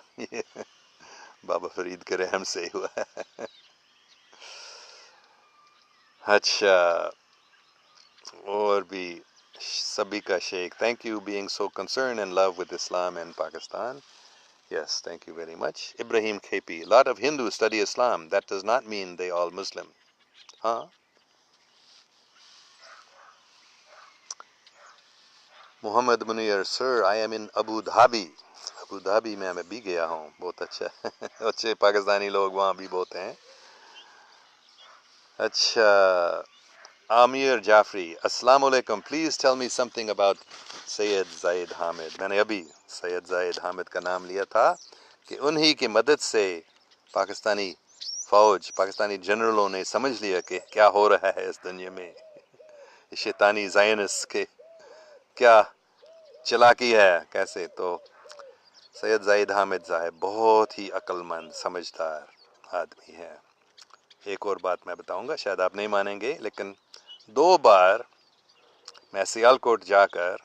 بابا فرید کے رحم سے ہوا. اچھا اور بھی سبھی کا شیخ, thank you being so concerned and love with Islam and Pakistan. Yes, thank you very much. Ibrahim KP, a lot of Hindus study Islam. That does not mean they all Muslim. ہاں. Muhammad Munir, sir, I am in Abu Dhabi. Abu Dhabi میں بھی گیا ہوں, بہت اچھا. اچھے پاکستانی لوگ وہاں بھی بہت ہیں. اچھا عامر جعفری, السلام علیکم, please tell me something about Syed Zahid Hamid. میں نے ابھی سید زاہد حامد کا نام لیا تھا کہ انہی کی مدد سے پاکستانی فوج, پاکستانی جنرلوں نے سمجھ لیا کہ کیا ہو رہا ہے اس دنیا میں. شیطانی زائنس کے کیا چلاکی ہے کیسے. تو سید زاہد حامد صاحب بہت ہی عقل مند سمجھدار آدمی ہے. ایک اور بات میں بتاؤں گا, شاید آپ نہیں مانیں گے, لیکن 2 بار میں سیالکوٹ جا کر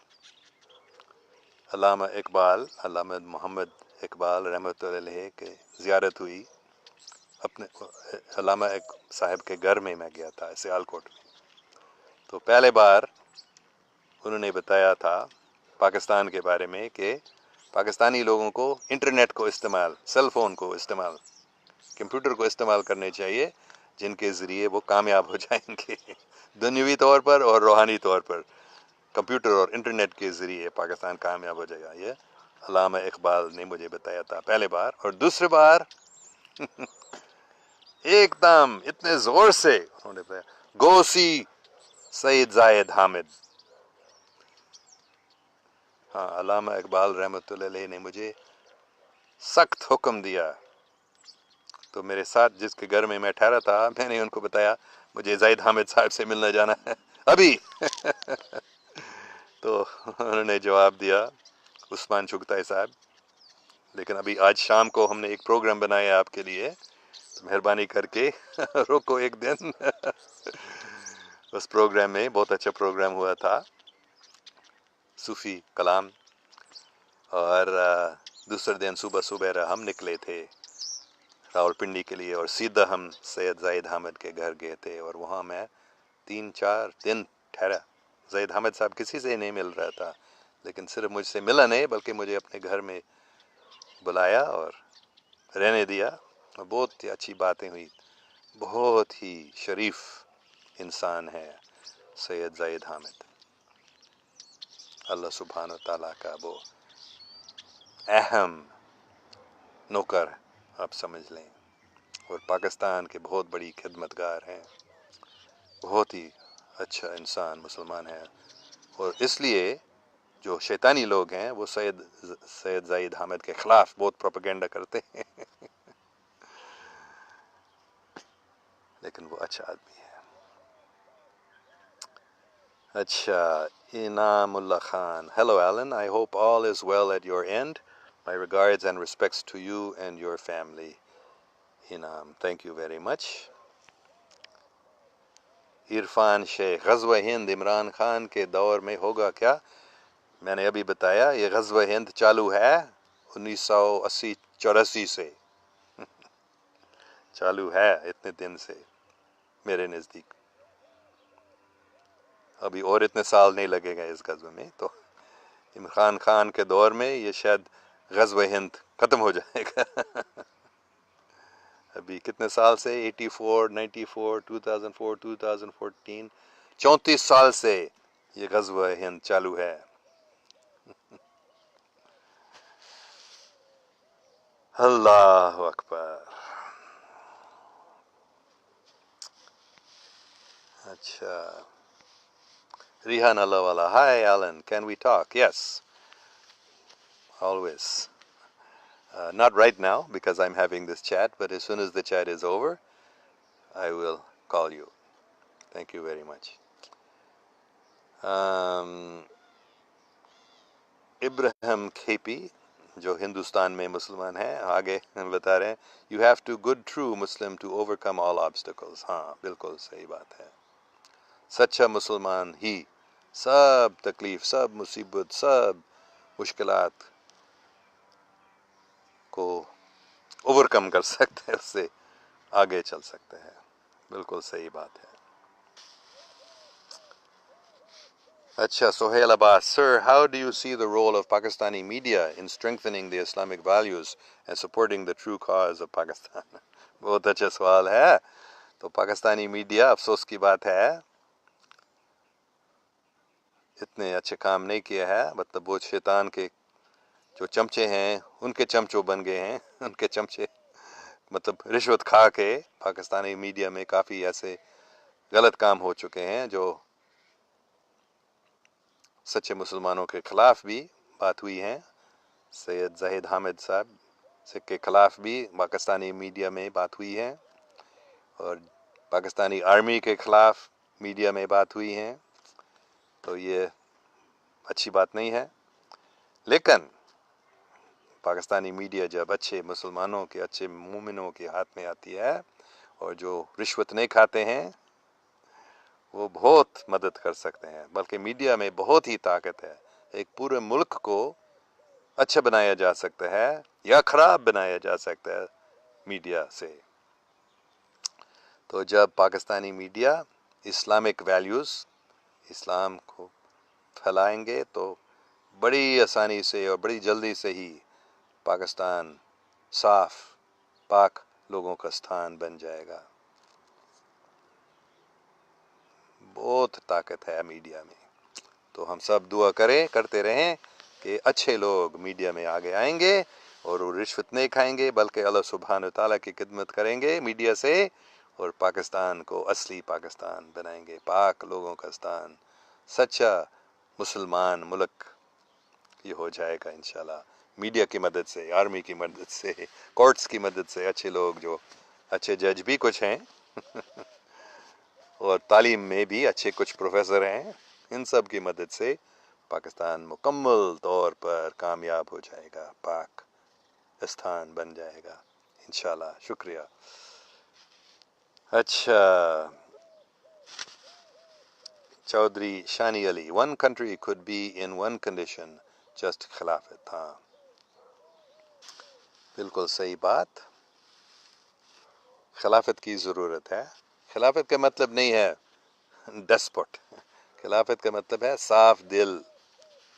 علامہ اقبال, علامہ محمد اقبال رحمۃ اللہ علیہ کے زیارت ہوئی. اپنے علامہ صاحب کے گھر میں گیا تھا سیالکوٹ میں. تو پہلے بار انہوں نے بتایا تھا پاکستان کے بارے میں کہ پاکستانی لوگوں کو انٹرنیٹ کو استعمال, سیل فون کو استعمال, کمپیوٹر کو استعمال کرنے چاہیے, جن کے ذریعے وہ کامیاب ہو جائیں گے دنیوی طور پر اور روحانی طور پر. کمپیوٹر اور انٹرنیٹ کے ذریعے پاکستان کامیاب ہو جائے گا. یہ علامہ اقبال نے مجھے بتایا تھا پہلے بار. اور دوسری بار ایک دم اتنے زور سے انہوں نے بتایا, گو سی سید زاہد حامد. ہاں, علامہ اقبال رحمۃ اللہ علیہ نے مجھے سخت حکم دیا. تو میرے ساتھ جس کے گھر میں ٹھہرا تھا, میں نے ان کو بتایا مجھے زاہد حامد صاحب سے ملنے جانا ہے ابھی. تو انہوں نے جواب دیا, عثمان چغتائی صاحب, لیکن ابھی آج شام کو ہم نے ایک پروگرام بنایا آپ کے لیے, تو مہربانی کر کے روکو ایک دن. اس پروگرام میں بہت اچھا پروگرام ہوا تھا, صوفی کلام. اور دوسرے دن صبح ہم نکلے تھے راول پنڈی کے لیے, اور سیدھا ہم سید زاہد حامد کے گھر گئے تھے. اور وہاں میں 3-4 دن ٹھہرا. زاہد حامد صاحب کسی سے نہیں مل رہا تھا, لیکن صرف مجھ سے ملا نہیں بلکہ مجھے اپنے گھر میں بلایا اور رہنے دیا. بہت ہی اچھی باتیں ہوئی. بہت ہی شریف انسان ہے سید زاہد حامد. اللہ سبحانہ و تعالیٰ کا وہ اہم نوکر آپ سمجھ لیں, اور پاکستان کے بہت بڑی خدمتگار ہیں. بہت ہی اچھا انسان مسلمان ہے. اور اس لیے جو شیطانی لوگ ہیں وہ سید زاہد حامد کے خلاف بہت پروپیگنڈا کرتے ہیں. لیکن وہ اچھا آدمی ہے. اچھا Inam Ullah Khan, hello Allen, I hope all is well at your end. My regards and respects to you and your family. Inam, thank you very much. Irfan Sheikh, غزوہ ہند عمران خان کے دور میں ہوگا کیا؟ میں نے ابھی بتایا یہ غزوہ ہند چالو ہے 1980-84 سے چالو ہے, اتنے دن سے میرے نزدیک. ابھی اور اتنے سال نہیں لگے گا اس غزوے میں. تو عمران خان کے دور میں یہ شاید غزوہ ہند ختم ہو جائے گا. ابھی کتنے سال سے, 84, 94, 2004, 2014, 34 سال سے یہ غزوہ ہند چالو ہے. اللہ اکبر. اچھا Rehan Allahwala, hi Allen, can we talk? Yes, always. Not right now because I'm having this chat, but as soon as the chat is over, I will call you. Thank you very much. Ibrahim KP, جو ہندوستان میں مسلمان ہیں آگے بتا رہے ہیں you have to good true Muslim to overcome all obstacles. ہاں بالکل صحیح بات ہے. سچا مسلمان ہی سب تکلیف، سب مصیبت، سب مشکلات کو اوور کم کر سکتے ہیں، اس سے آگے چل سکتے ہیں. بالکل صحیح بات ہے. اچھا Sohail Abbas sir how do you see the role of Pakistani media in strengthening the Islamic values and supporting the true cause of Pakistan؟ بہت اچھا سوال ہے. تو پاکستانی میڈیا افسوس کی بات ہے اتنے اچھے کام نہیں کیا ہے. مطلب وہ شیطان کے جو چمچے ہیں ان کے چمچوں بن گئے ہیں. ان کے چمچے مطلب رشوت کھا کے پاکستانی میڈیا میں کافی ایسے غلط کام ہو چکے ہیں جو سچے مسلمانوں کے خلاف بھی بات ہوئی ہیں. سید زاہد حامد صاحب کے خلاف بھی پاکستانی میڈیا میں بات ہوئی ہے، اور پاکستانی آرمی کے خلاف میڈیا میں بات ہوئی ہیں. تو یہ اچھی بات نہیں ہے. لیکن پاکستانی میڈیا جب اچھے مسلمانوں کے، اچھے مومنوں کے ہاتھ میں آتی ہے اور جو رشوت نہیں کھاتے ہیں وہ بہت مدد کر سکتے ہیں. بلکہ میڈیا میں بہت ہی طاقت ہے. ایک پورے ملک کو اچھا بنایا جا سکتا ہے یا خراب بنایا جا سکتا ہے میڈیا سے. تو جب پاکستانی میڈیا اسلامک ویلیوز، اسلام کو پھیلائیں گے تو بڑی آسانی سے اور بڑی جلدی سے ہی پاکستان صاف پاک لوگوں کا ستھان بن جائے گا. بہت طاقت ہے میڈیا میں. تو ہم سب دعا کرتے رہیں کہ اچھے لوگ میڈیا میں آگے آئیں گے اور وہ رشوت نہیں کھائیں گے بلکہ اللہ سبحانہ تعالیٰ کی خدمت کریں گے میڈیا سے، اور پاکستان کو اصلی پاکستان بنائیں گے، پاک لوگوں کا ستان، سچا مسلمان ملک یہ ہو جائے گا انشاءاللہ. میڈیا کی مدد سے، آرمی کی مدد سے، کورٹس کی مدد سے، اچھے لوگ جو اچھے جج بھی کچھ ہیں اور تعلیم میں بھی اچھے کچھ پروفیسر ہیں، ان سب کی مدد سے پاکستان مکمل طور پر کامیاب ہو جائے گا، پاک استھان بن جائے گا انشاءاللہ. شکریہ. اچھا Chaudhry Shani Ali one country could be in one condition just خلافت. ہاں بالکل صحیح بات. خلافت کی ضرورت ہے. خلافت کا مطلب نہیں ہے ڈسپوٹ. خلافت کا مطلب ہے صاف دل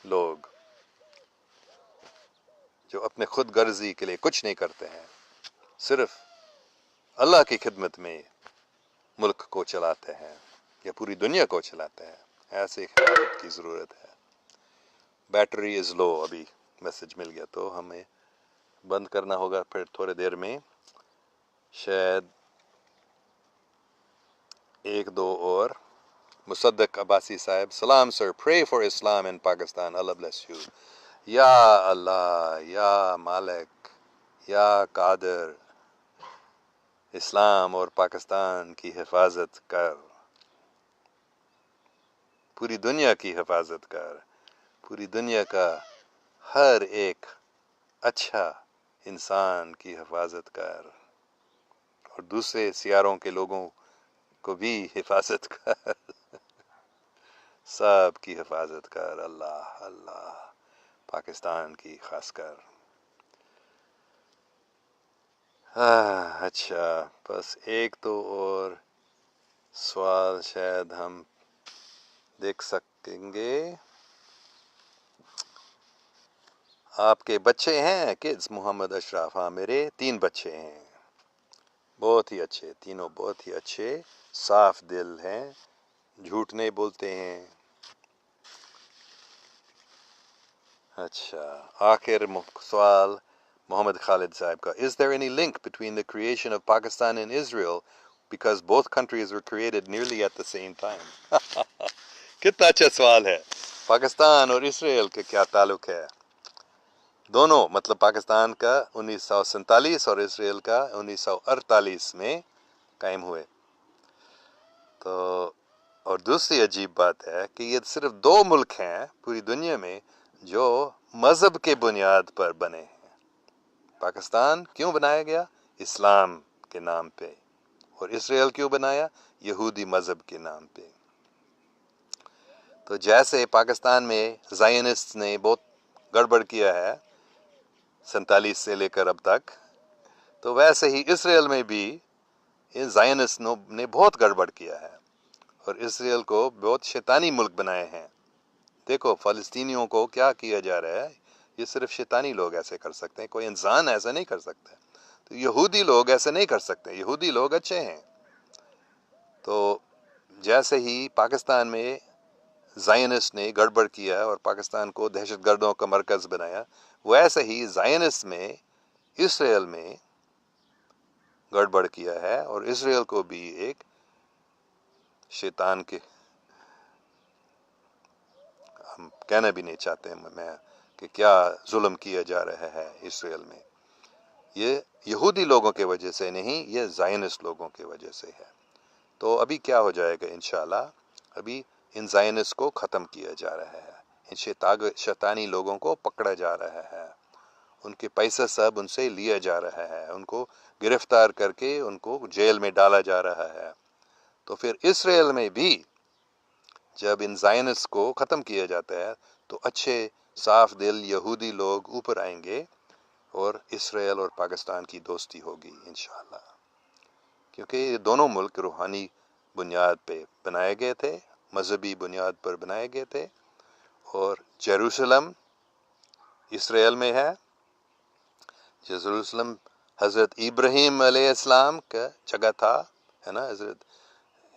لوگ جو اپنے خود غرضی کے لیے کچھ نہیں کرتے ہیں، صرف اللہ کی خدمت میں ملک کو چلاتے ہیں یا پوری دنیا کو چلاتے ہیں. ایسے خلافت کی ضرورت ہے. بیٹری از لو. ابھی میسج مل گیا تو ہمیں بند کرنا ہوگا پھر تھوڑے دیر میں، شاید ایک دو اور. مصدق عباسی صاحب سلام sir pray for Islam in Pakistan Allah bless you. یا اللہ، یا مالک، یا قادر، اسلام اور پاکستان کی حفاظت کر، پوری دنیا کی حفاظت کر، پوری دنیا کا ہر ایک اچھا انسان کی حفاظت کر، اور دوسرے سیاروں کے لوگوں کو بھی حفاظت کر، سب کی حفاظت کر اللہ اللہ، پاکستان کی خاص کر. اچھا بس ایک تو اور سوال شاید ہم دیکھ سکیں گے. آپ کے بچے ہیں کڈز؟ محمد اشرف ہاں میرے 3 بچے ہیں، بہت ہی اچھے، تینوں بہت ہی اچھے، صاف دل ہیں، جھوٹ نہیں بولتے ہیں. اچھا آخر سوال محمد خالد صاحب کا. Is there any link between the creation of Pakistan and Israel because both countries were created nearly at the same time؟ کتنا اچھا سوال ہے. پاکستان اور اسرائیل کا کیا تعلق ہے؟ دونوں مطلب پاکستان کا 1947 اور اسرائیل کا 1948 میں قائم ہوئے. تو اور دوسری عجیب بات ہے کہ یہ صرف 2 ملک ہیں پوری دنیا میں جو مذہب کے بنیاد پر بنے ہیں۔ پاکستان کیوں بنایا گیا؟ اسلام کے نام پہ۔ اور اسرائیل کیوں بنایا؟ یہودی مذہب کے نام پہ۔ تو جیسے پاکستان میں زائنسٹ نے بہت گڑبڑ کیا ہے 47 سے لے کر اب تک، تو ویسے ہی اسرائیل میں بھی ان زائنسٹ نے بہت گڑبڑ کیا ہے اور اسرائیل کو بہت شیطانی ملک بنائے ہیں۔ دیکھو فلسطینیوں کو کیا کیا جا رہا ہے، یہ صرف شیطانی لوگ ایسے کر سکتے ہیں، کوئی انسان ایسا نہیں کر سکتا۔ تو یہودی لوگ ایسے نہیں کر سکتے، یہودی لوگ اچھے ہیں۔ تو جیسے ہی پاکستان میں زائنسٹ نے گڑبڑ کیا اور پاکستان کو دہشت گردوں کا مرکز بنایا، ویسے ہی زائنسٹ میں اسرائیل میں گڑبڑ کیا ہے اور اسرائیل کو بھی ایک شیطان کے، ہم کہنا بھی نہیں چاہتے میں کہ کیا ظلم کیا جا رہا ہے اسرائیل میں۔ یہ یہودی لوگوں کی وجہ سے نہیں، یہ زائنسٹ لوگوں کی وجہ سے ہے۔ تو ابھی کیا ہو جائے گا انشاءاللہ، ابھی ان زائنسٹ کو ختم کیا جا رہا ہے، ان شیطانی لوگوں کو پکڑا جا رہا ہے، ان کے پیسہ سب ان سے لیا جا رہا ہے، ان کو گرفتار کر کے ان کو جیل میں ڈالا جا رہا ہے۔ تو پھر اسرائیل میں بھی جب ان زائنسٹ کو ختم کیا جاتا ہے تو اچھے صاف دل یہودی لوگ اوپر آئیں گے اور اسرائیل اور پاکستان کی دوستی ہوگی انشاءاللہ، کیونکہ یہ دونوں ملک روحانی بنیاد پہ بنائے گئے تھے، مذہبی بنیاد پر بنائے گئے تھے۔ اور جیروسلم اسرائیل میں ہے، جیروسلم حضرت ابراہیم علیہ السلام کا جگہ تھا، ہے نا۔ حضرت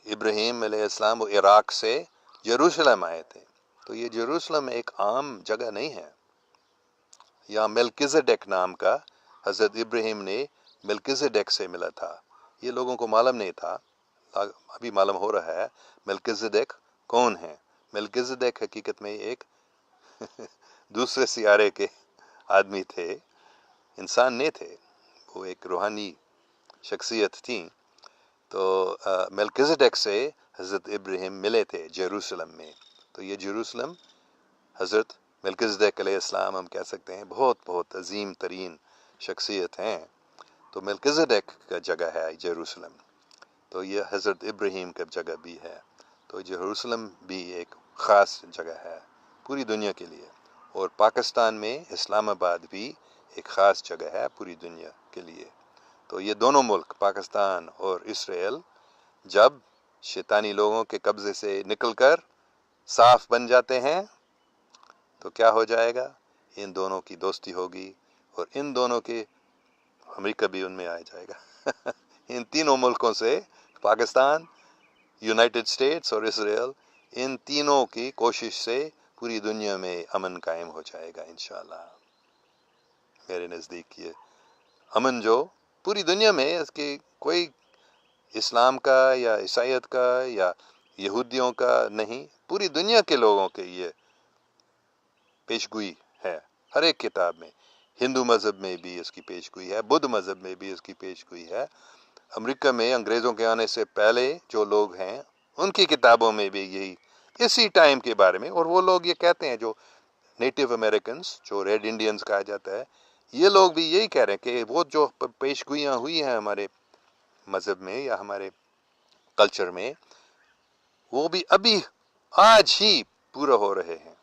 ابراہیم علیہ السلام وہ عراق سے جیروسلم آئے تھے، تو یہ جیروسلم ایک عام جگہ نہیں ہے۔ یہاں ملکزیڈیک نام کا حضرت ابراہیم نے ملکزیڈیک سے ملا تھا، یہ لوگوں کو معلوم نہیں تھا، ابھی معلوم ہو رہا ہے ملکزیڈیک کون ہے۔ ملکزیڈیک حقیقت میں ایک دوسرے سیارے کے آدمی تھے، انسان نہیں تھے، وہ ایک روحانی شخصیت تھیں۔ تو ملکزیڈیک سے حضرت ابراہیم ملے تھے جیروسلم میں، تو یہ جیروسلم حضرت ملکزیڈیک علیہ السلام ہم کہہ سکتے ہیں بہت بہت عظیم ترین شخصیت ہیں، تو ملکزیڈیک کا جگہ ہے جیروسلم، تو یہ حضرت ابراہیم کا جگہ بھی ہے۔ تو جیروسلم بھی ایک خاص جگہ ہے پوری دنیا کے لیے، اور پاکستان میں اسلام آباد بھی ایک خاص جگہ ہے پوری دنیا کے لیے۔ تو یہ دونوں ملک پاکستان اور اسرائیل جب شیطانی لوگوں کے قبضے سے نکل کر صاف بن جاتے ہیں تو کیا ہو جائے گا، ان دونوں کی دوستی ہوگی اور ان دونوں کے امریکہ بھی ان میں آ جائے گا ان تینوں ملکوں سے، پاکستان، یونائٹڈ اسٹیٹس اور اسرائیل، ان تینوں کی کوشش سے پوری دنیا میں امن قائم ہو جائے گا انشاءاللہ۔ میرے نزدیک یہ امن جو پوری دنیا میں، اس کی کوئی اسلام کا یا عیسائیت کا یا یہودیوں کا نہیں، پوری دنیا کے لوگوں کے یہ پیشگوئی ہے، ہر ایک کتاب میں۔ ہندو مذہب میں بھی اس کی پیشگوئی ہے، بدھ مذہب میں بھی اس کی پیشگوئی ہے، امریکہ میں انگریزوں کے آنے سے پہلے جو لوگ ہیں ان کی کتابوں میں بھی یہی اسی ٹائم کے بارے میں، اور وہ لوگ یہ کہتے ہیں جو نیٹو امریکنز، جو ریڈ انڈینز کہا جاتا ہے، یہ لوگ بھی یہی کہہ رہے ہیں کہ وہ جو پیشگوئیاں ہوئی ہیں ہمارے مذہب میں یا ہمارے کلچر میں، وہ بھی ابھی آج ہی پورا ہو رہے ہیں۔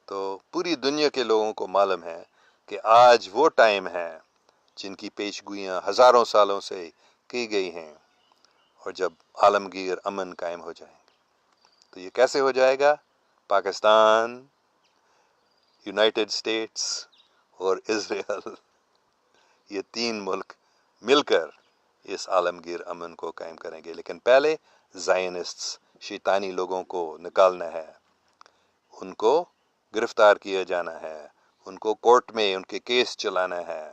تو پوری دنیا کے لوگوں کو معلوم ہے کہ آج وہ ٹائم ہے جن کی پیشگوئیاں ہزاروں سالوں سے کی گئی ہیں، اور جب عالمگیر امن قائم ہو جائے گا تو یہ کیسے ہو جائے گا؟ پاکستان، یونائٹڈ اسٹیٹس اور اسرائیل، یہ تین ملک مل کر اس عالمگیر امن کو قائم کریں گے۔ لیکن پہلے زائنسٹس، شیطانی لوگوں کو نکالنا ہے، ان کو گرفتار کیا جانا ہے، ان کو کورٹ میں ان کے کیس چلانا ہے،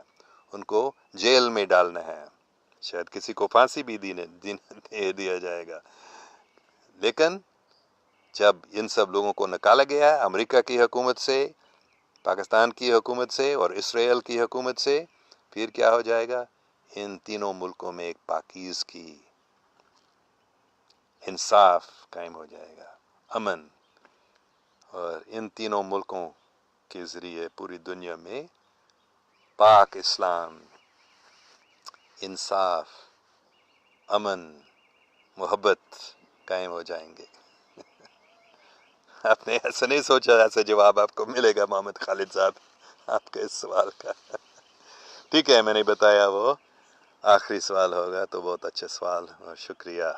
ان کو جیل میں ڈالنا ہے، شاید کسی کو پھانسی بھی دے دیا جائے گا۔ لیکن جب ان سب لوگوں کو نکالا گیا ہے امریکہ کی حکومت سے، پاکستان کی حکومت سے اور اسرائیل کی حکومت سے، پھر کیا ہو جائے گا؟ ان تینوں ملکوں میں ایک پاکیزگی، انصاف قائم ہو جائے گا، امن، اور ان تینوں ملکوں کے ذریعے پوری دنیا میں پاک اسلام، انصاف، امن، محبت قائم ہو جائیں گے۔ آپ نے ایسا نہیں سوچا ایسا جواب آپ کو ملے گا محمد خالد صاحب آپ کے اس سوال کا؟ ٹھیک ہے، میں نے بتایا وہ آخری سوال ہوگا، تو بہت اچھا سوال اور شکریہ۔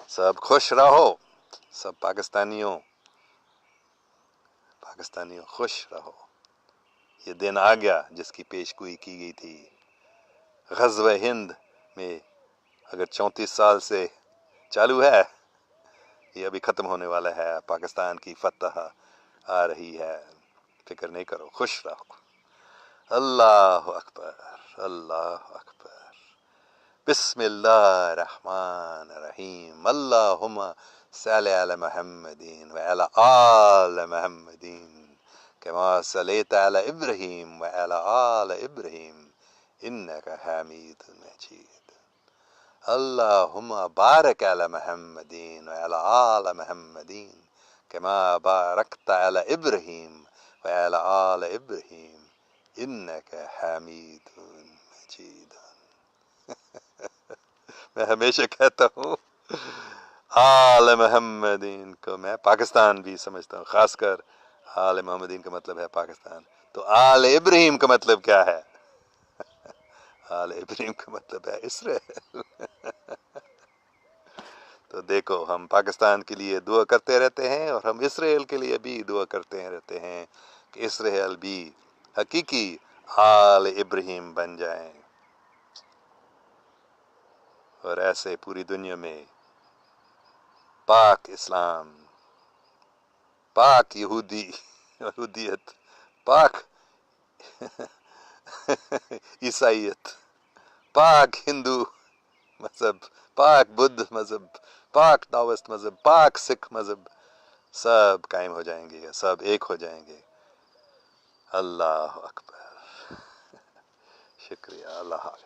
سب خوش رہو، سب پاکستانیوں خوش رہو۔ یہ دن آ گیا جس کی پیش گوئی کی گئی تھی۔ غزوہ ہند میں اگر 34 سال سے چالو ہے، یہ ابھی ختم ہونے والا ہے۔ پاکستان کی فتح آ رہی ہے، فکر نہیں کرو، خوش رہو۔ اللہ اکبر، اللہ اکبر۔ بسم اللہ الرحمن الرحیم۔ اللہم صلی علی محمد وعلی آل محمد کما صلیت علی ابراہیم وعلی آل ابراہیم انک حمید مجید۔ اللہم بارک علی محمد وعلی آل محمد کما بارکت علی ابراہیم وعلی آل ابراہیم انک حمید مجید۔ میں ہمیشہ کہتا ہوں آل محمدین کو میں پاکستان بھی سمجھتا ہوں، خاص کر آل محمدین کا مطلب ہے پاکستان۔ تو آل ابراہیم کا مطلب کیا ہے؟ آل ابراہیم کا مطلب ہے اسرائیل۔ تو دیکھو، ہم پاکستان کے لیے دعا کرتے رہتے ہیں اور ہم اسرائیل کے لیے بھی دعا کرتے رہتے ہیں کہ اسرائیل بھی حقیقی آل ابراہیم بن جائیں، اور ایسے پوری دنیا میں پاک اسلام، پاک یہودیت، پاک عیسائیت، پاک ہندو مذہب، پاک بدھ مذہب، پاک تاؤسٹ مذہب، پاک سکھ مذہب، سب قائم ہو جائیں گے، سب ایک ہو جائیں گے۔ اللہ اکبر، شکریہ، اللہ حافظ۔